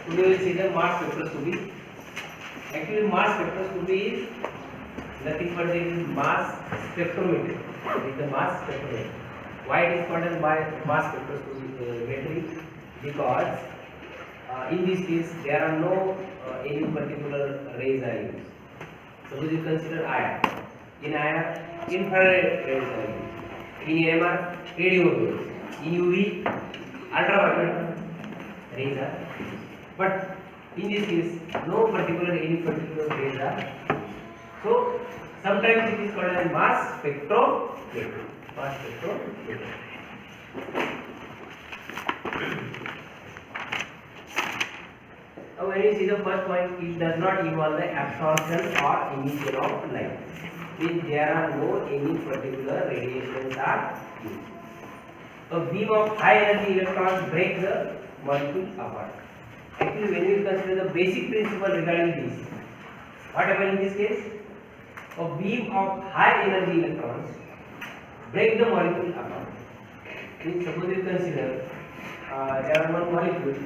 Today we will see the mass spectroscopy. Actually, mass spectroscopy is nothing but the mass spectrometer. It is the mass spectrometer. Why it is called as mass spectrometry? Because in this case there are no any particular rays are used. Suppose you consider IR. In IR, infrared rays are used. In AMR, radio waves. In UV, ultraviolet rays are. But in this case, no particular any particular rays are. So sometimes it is called as mass spectrometry. Mass spectrometry. Now when you see the first point, it does not involve the absorption or emission of light. Means there are no any particular radiations are used. A beam of high energy electrons break the molecule apart. Actually, when we consider the basic principle regarding this, what happens in this case? A beam of high energy electrons break the molecule apart. Means suppose you consider there are one molecule.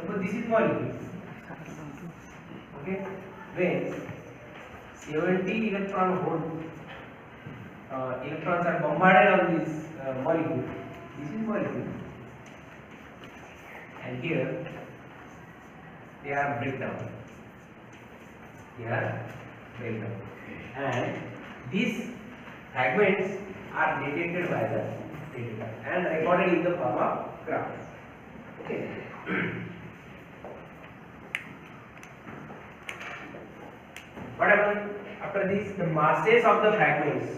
Suppose this is molecule. Okay, when 70 electron hole electrons are bombarded on this molecule. This is molecule, and here they are breakdown. Here breakdown, and these fragments are detected by the detector and recorded in the form of graph. Okay. What happens after this? The masses of the fragments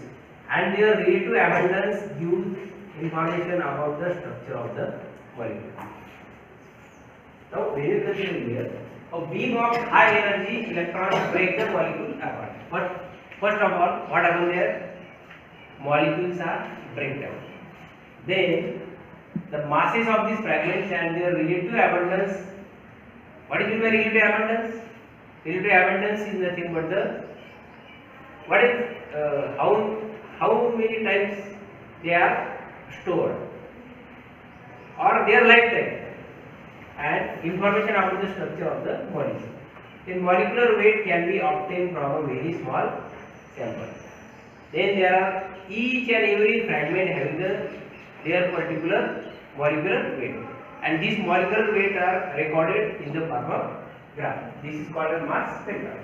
and their relative abundance give information about the structure of the molecule. Now, when you consider here, a beam of high energy electrons break the molecule apart. But first of all, what happens there? Molecules are breakdown. Then the masses of these fragments and their relative abundance. What is meant by relative abundance? Relative abundance is nothing but the what is how many times they are stored or their lifetime and information about the structure of the molecule. Then molecular weight can be obtained from a very small sample. Then there are each and every fragment having their particular molecular weight, and these molecular weight are recorded in the form of graph. This is called a mass spectra.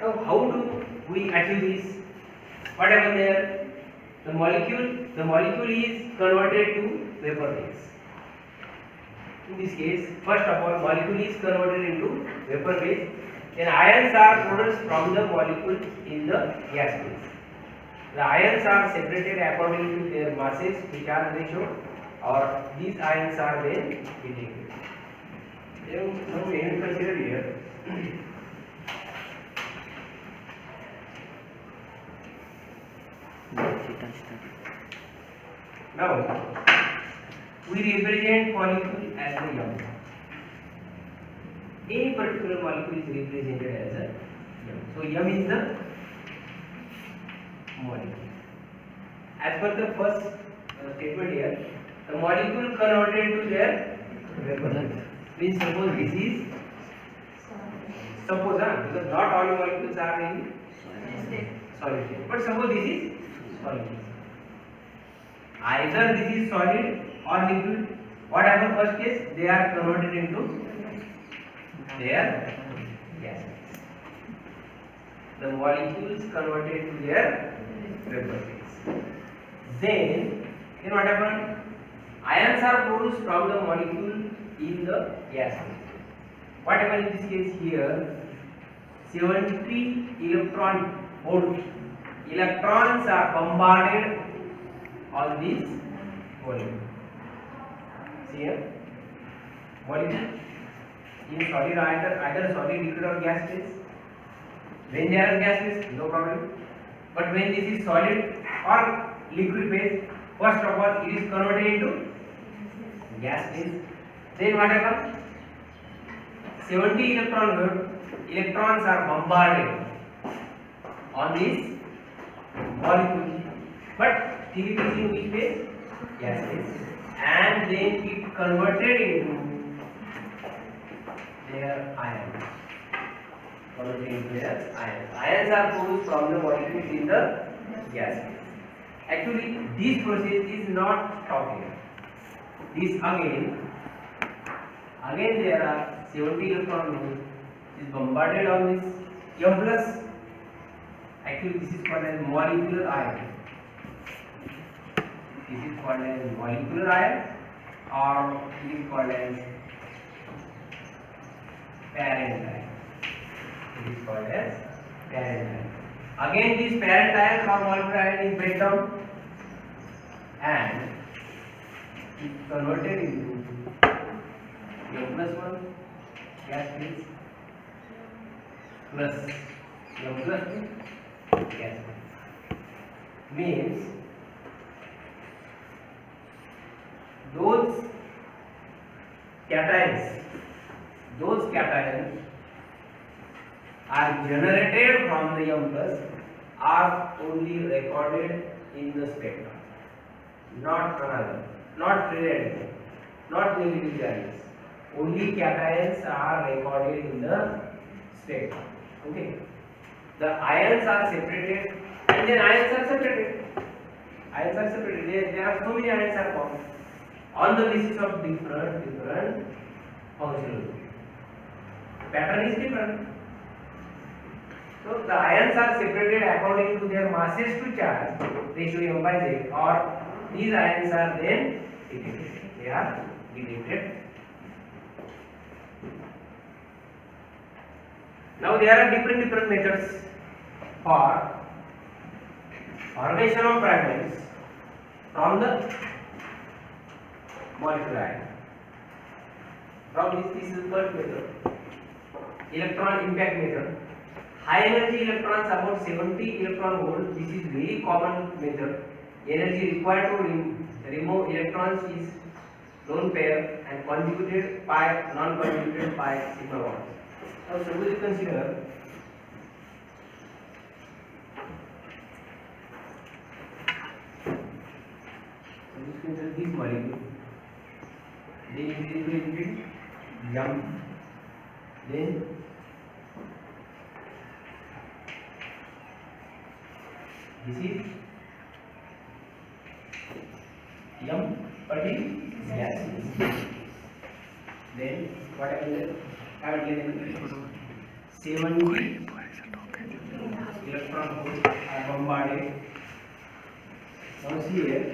Now, how do we achieve this? What happens there? The molecule is converted to vapor phase. In this case, first of all, molecule is converted into vapor phase. Then ions are produced from the molecule in the gas phase. The ions are separated according to their masses to charge ratio, or these ions are then detected. Now we can consider here. Now we represent molecule as a M. Any particular molecule is represented as a M. So M is the molecule. As per the first statement here, the molecule converted to their vapor. Means suppose this is because not all molecules are in solid state, but suppose this is solid. Either this is solid or liquid. What happens first case? They are converted into their gases. The molecules converted to their vapor phase. Then what happens? Ions are produced from the molecule in the gas phase. What happens in this case here? 70 electron volt electrons are bombarded on this molecule. See here, molecule in solid, either solid, liquid or gas phase. When they are in gas phase, no problem. But when this is solid or liquid phase, first of all it is converted into gas phase. Then what happens? 70 electrons are bombarded on this molecule, but Still it is in which phase? Gas phase. And then it converted into their ions. Converted into their ions. Ions are produced from the molecules in the gas phase. Actually, this process is not stopped here. This again there are 70 electron holes is bombarded on this M plus. Actually, this is called as molecular ion. This is called as molecular ion, or it is called as parent ion. It is called as parent ion. Again, this parent ion or molecular ion is break down and it converted into M plus 1 gas phase plus M plus 2 gas phase. Means those cations are generated from the M plus are only recorded in the spectrum, not another, not free radical, not negative charges. Only cations are recorded in the spectrum. Okay. The ions are separated, and then ions are separated. Ions are separated. There are so many ions are formed on the basis of different functional groups. Pattern is different. So the ions are separated according to their masses to charge ratio M by Z, or these ions are then deleted. They are deleted. Now there are different methods for formation of fragments from the molecular ion. From this is the first method, electron impact method. High energy electrons, about 70 electron volt. This is very common method. Energy required to remove electrons is lone pair and conjugated pi, non-conjugated pi sigma bonds. Now suppose you consider this molecule, then it is related M, then this is M, but it is gas. Then what happens? I will get 70 electron holes are bombarded. Now see here,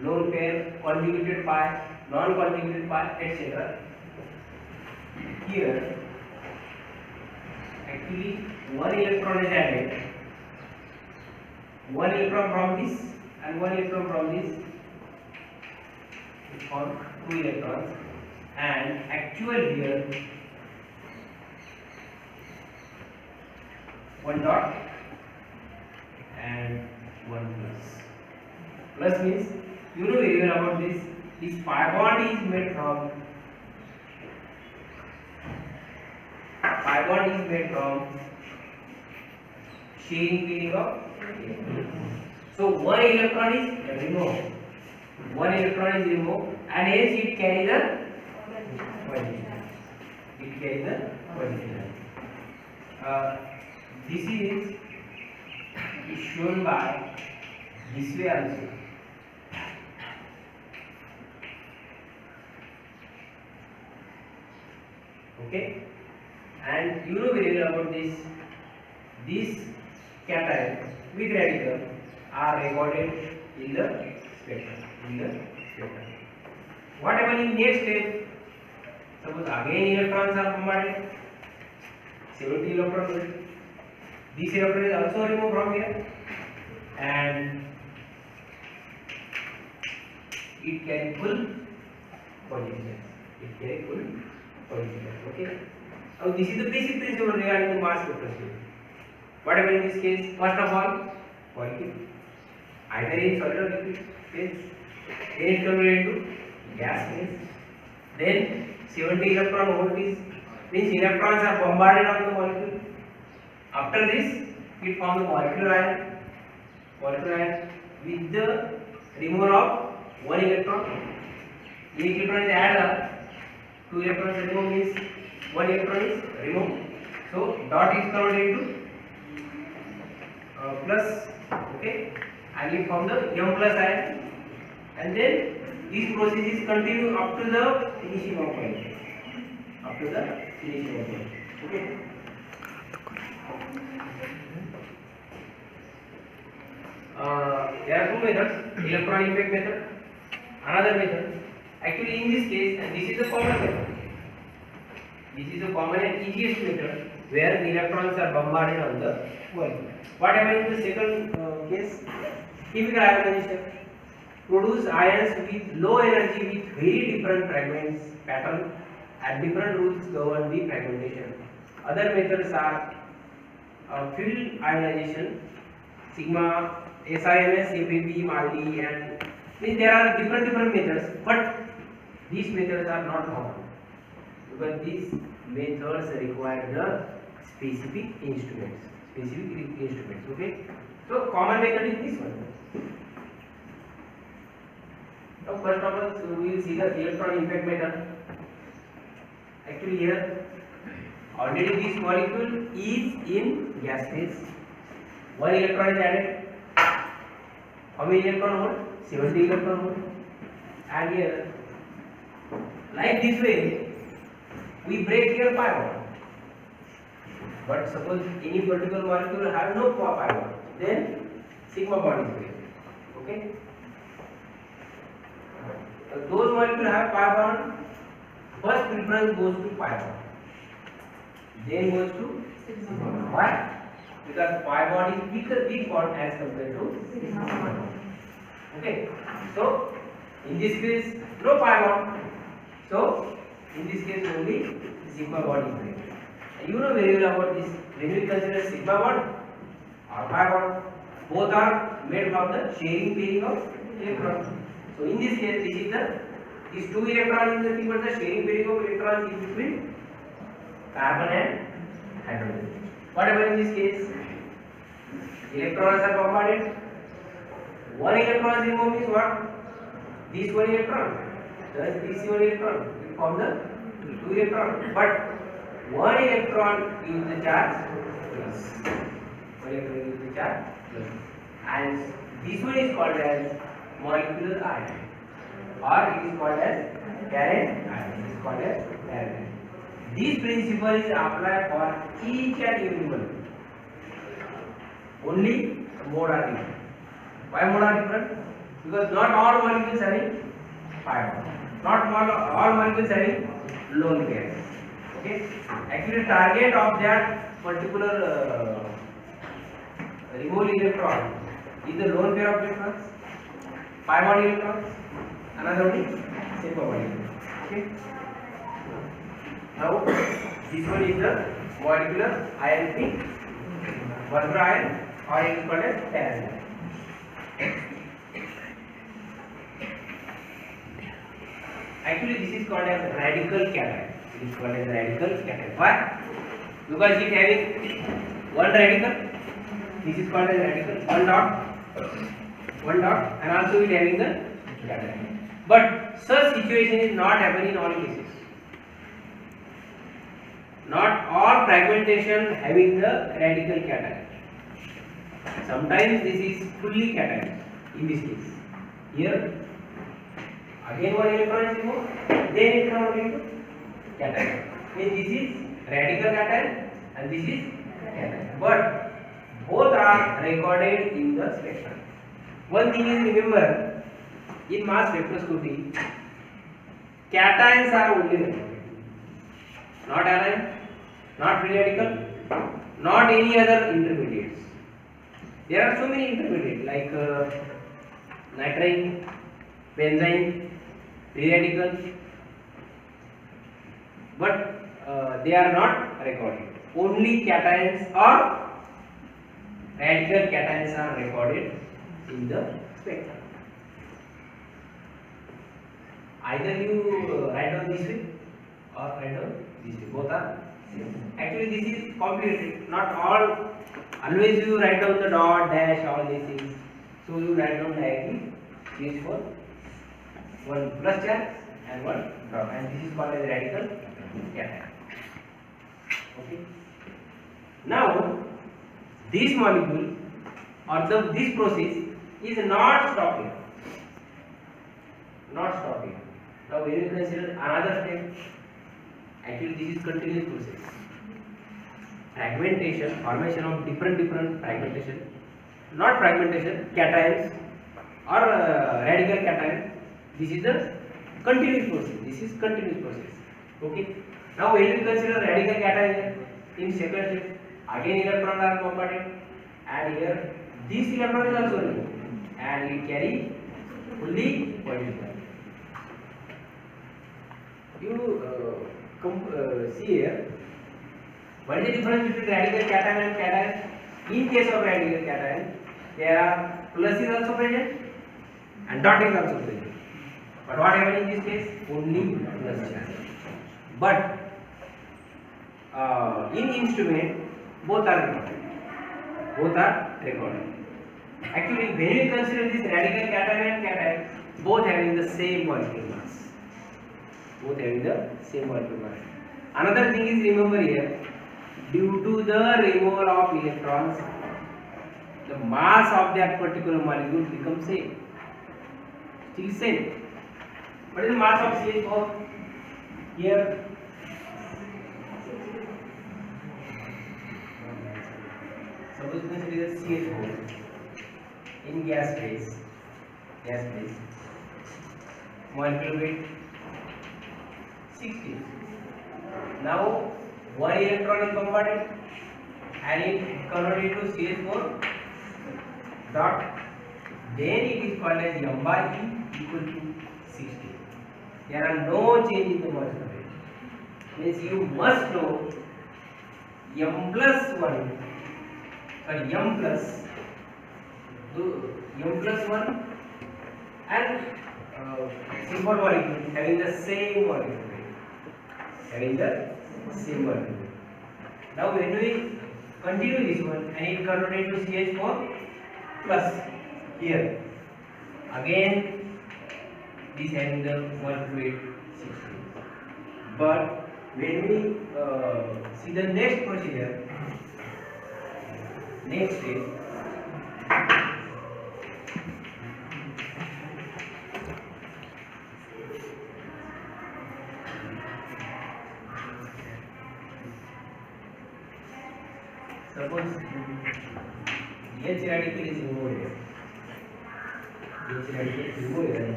lone pair, conjugated pi, non-conjugated pi, etc. Here, actually, one electron is added. One electron from this and one electron from this. It forms 2 electrons, and actual here 1 dot and 1 plus. Plus means you know very well about this. This pi bond is made from sharing pairing of electrons. So one electron is removed. One electron is removed, and hence it carries the position. It carries the position. This is shown by this way also. Okay, and you know very well about this. These cations with radical are recorded in the spectrum. What happens in next step? Suppose again electrons are bombarded. 70 electrons. This electron is also removed from here, and it carries full position. Okay. Now this is the basic principle regarding the mass spectroscopy. What happens in this case? First of all, molecule either in solid or liquid phase, then it converted into gas phase. Then 70 electron volt is means electrons are bombarded on the molecule. After this, it forms the molecular ion with the removal of one electron. One electron is added, two electrons removed means one electron is removed. So dot is converted into plus, okay, and it forms the M plus ion, and then this process is continued up to the finishing of point. Up to the finishing of point. Okay. There are two methods: electron impact method, another method. Actually, in this case, and this is the common method. This is the common and easiest method where the electrons are bombarded on the molecule. What happens in the second case? Chemical ionization. Produce ions with low energy with very different fragments pattern at different rules govern the fragmentation. Other methods are field ionization, sigma, SIMS, FAB, MALDI, and means there are different methods, but these methods are not common because these methods require the specific instruments. Okay. So common method is this one. Now first of all, we will see the electron impact method. Actually here already this molecule is in gas phase. One electron is added. How many electron volt? 70 electron volt. And here, like this way, we break here pi bond. But suppose any particular molecule has no pi bond, then sigma bond is there. Okay. Those molecules have pi bond, first preference goes to pi bond, then goes to sigma bond. Why? Because pi bond is big bond as compared to sigma bond. Okay. So in this case no pi bond. So in this case only sigma bond is there. And you know very well about this. When we consider sigma bond or pi bond, both are made from the sharing pairing of electrons. So in this case, these two electrons is nothing but the sharing pairing of electrons in between carbon and hydrogen. What happens in this case? Electrons are bombarded. One electron is removed means what? This one electron. Thus this one electron will form the two electron. But one electron gives the charge plus. One electron gives the charge plus. And this one is called as molecular ion, or it is called as current ion. It is called as current ion. This principle is applied for each and every molecule. Only mode are different. Why mode are different? Because not all molecules having pi bond. Not all molecules having lone pair. Okay. Actually, target of that particular removed electron is the lone pair of electrons, pi bond electrons, another one is sigma bond electron. Okay. Now this one is the molecular ion thing, molecular ion, or it is called as current ion. Actually, this is called as radical cation. It is called as radical cation. Why? Because it having one radical. This is called as radical. One dot, and also it having the cation. But such situation is not happening in all cases. Not all fragmentation having the radical cation. Sometimes this is fully cation. In this case, here again one electron is removed, then it comes into cation. Means this is radical cation and this is cation. But both are recorded in the spectrum. One thing is, remember, in mass spectroscopy, cations are only recorded, not anion, not free radical, not any other intermediates. There are so many intermediates like nitrine, benzene, free radicals, but they are not recorded. Only cations or radical cations are recorded in the spectrum. Either you write down this way or write down this way. Both are same. Actually, this is complicated. Not all Always you write down the dot, dash, all these things. So you write down directly CH4, one plus charge and one dot, and this is called as radical cation. Okay. Now this molecule or this process is not stopping. Not stopping. Now when you consider another step, actually this is continuous process. Fragmentation, formation of different fragmentation, not fragmentation, cations or radical cation. This is the continuous process. This is continuous process. Okay. Now when you consider radical cation in second step, again electrons are comparted, and here this electron is also removed, and it carry only positive charge. You see here, what is the difference between radical cation and cation? In case of radical cation, there are plus is also present and dot is also present. But what happens in this case? Only plus charge. But in instrument, both are recorded. Both are recorded. Actually, when you consider this radical cation and cation, both having the same molecular mass. Both having the same molecular mass. Another thing is, remember here, due to the removal of electrons, the mass of that particular molecule becomes same. Still same. What is the mass of CH4? Here, suppose you consider CH4 in gas phase, molecular weight 60. Now one electron is converted and it converted to CH4 dot, then it is called as M by E equal to 60. There are no change in the molecular weight. Means you must know M plus 1, sorry, M plus 1 and simple molecule having the same molecular weight. Having the same molecular weight. Now when we continue this one and it converted to CH4 plus, here again this having the molecular weight 60. But when we see the next procedure, next step, suppose H radical is removed, and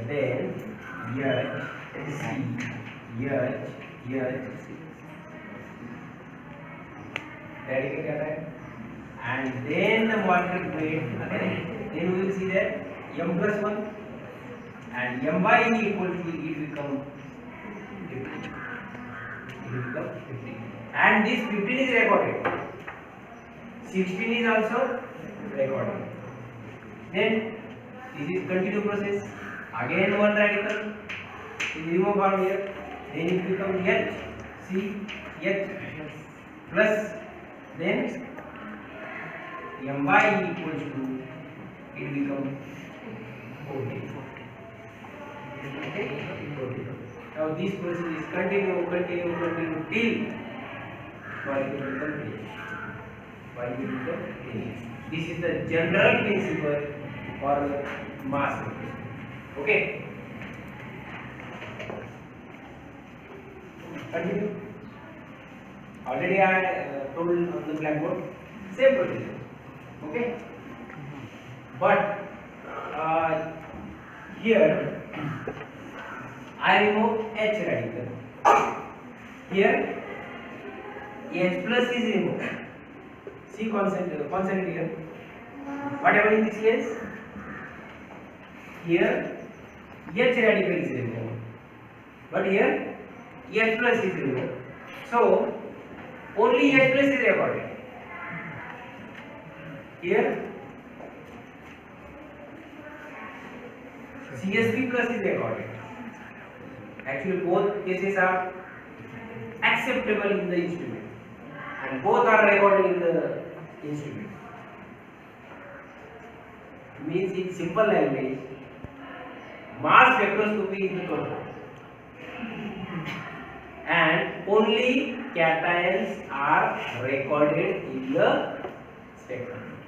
then H, C, radical cation, and then the molecular weight again. Then we will see that M plus 1 and M by E equal to it become 50. And this 15 is recorded. 16 is also recorded. Then this is continuous process. Again one radical is removed from here. Then it becomes H, C, H plus, then M by E equals to, it becomes 40. Okay? Now this process is continue till molecule becomes finished. This is the general principle for mass. Okay. Continue. Already I told on the blackboard, same procedure. Okay. But here I remove H radical. Here H plus is removed. See, concentrate here. What happened in this case? Here H radical is removed, but here H plus is removed. So only H plus is recorded. Here CH3 plus is recorded. Actually both cases are acceptable in the instrument and both are recorded in the instrument. Means in simple language, mass spectroscopy is the control, and only cations are recorded in the spectrum.